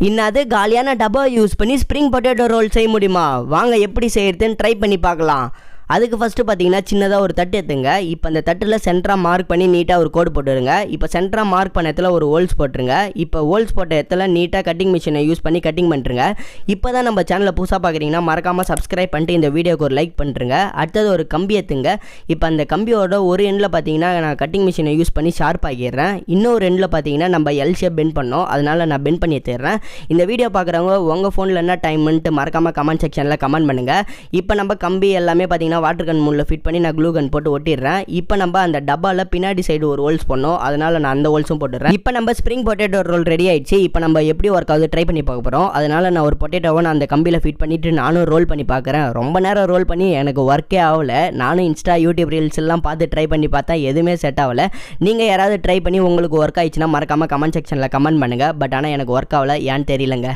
இன்னது காலியான டப்பா யூஸ் பண்ணி ஸ்ப்ரிங் பொட்டேட்டோ ரோல் செய்ய முடியுமா? வாங்க எப்படி செய்யறதுன்னு ட்ரை பண்ணி பார்க்கலாம். அதுக்கு ஃபஸ்ட்டு பார்த்தீங்கன்னா சின்னதாக ஒரு தட்டு எடுத்துங்க. இப்போ அந்த தட்டில் சென்டராக மார்க் பண்ணி நீட்டாக ஒரு கோடு போட்டுருங்க. இப்போ சென்டராக மார்க் பண்ண இடத்துல ஒரு ஹோல்ஸ் போட்டுருங்க. இப்போ ஹோல்ஸ் போட்ட இடத்துல நீட்டாக கட்டிங் மிஷினை யூஸ் பண்ணி கட்டிங் பண்ணிட்டுருங்க. இப்போ தான் நம்ம சேனலில் புதுசாக பார்க்குறீங்கன்னா மறக்காமல் சப்ஸ்கிரைப் பண்ணிட்டு இந்த வீடியோக்கு ஒரு லைக் பண்ணிட்டுருங்க. அடுத்தது ஒரு கம்பி எடுத்துங்க. இப்போ அந்த கம்பியோட ஒரு எண்டில் பார்த்தீங்கன்னா நான் கட்டிங் மிஷினை யூஸ் பண்ணி ஷார்ப் ஆகிடுறேன். இன்னொரு எண்டில் பார்த்தீங்கன்னா நம்ம எல் ஷேப் பெண்ட் பண்ணோம், அதனால் நான் பெண்ட் பண்ணி எடுத்துடுறேன். இந்த வீடியோ பார்க்குறவங்க உங்கள் ஃபோனில் என்ன டைம்ன்ட்டு மறக்காமல் கமெண்ட் செக்ஷனில் கமெண்ட் பண்ணுங்கள். இப்போ நம்ம கம்பி எல்லாமே பார்த்தீங்கன்னா வாட்டர் கன் மூலில் ஃபிட் பண்ணி நான் க்ளூ கன் போட்டு ஒட்டிடுறேன். இப்போ நம்ம அந்த டப்பாவில் பின்னாடி சைடு ஒரு ஹோல்ஸ் பண்ணோம், அதனால் நான் அந்த ஹோல்ஸும் போட்டுடுறேன். இப்போ நம்ம ஸ்ப்ரிங் பொட்டேட்டோ ரோல் ரெடி ஆயிடுச்சு. இப்போ நம்ம எப்படி ஒர்க் ஆகுது ட்ரை பண்ணி பார்க்க போகிறோம். அதனால் நான் ஒரு பொட்டேட்டோவை நான் அந்த கம்பியில் ஃபிட் பண்ணிவிட்டு நானும் ரோல் பண்ணி பார்க்குறேன். ரொம்ப நேரம் ரோல் பண்ணி எனக்கு ஒர்க்கே ஆகலை. நானும் இன்ஸ்டா யூடியூப் ரீல்ஸ் எல்லாம் பார்த்து ட்ரை பண்ணி பார்த்தா எதுவுமே செட் ஆகலை. நீங்கள் யாராவது ட்ரை பண்ணி உங்களுக்கு ஒர்க் ஆயிடுச்சுன்னா மறக்காமல் கமெண்ட் செக்ஷனில் கமெண்ட் பண்ணுங்கள். பட் ஆனால் எனக்கு ஒர்க் ஆகலை, ஏன்னு தெரியலங்க.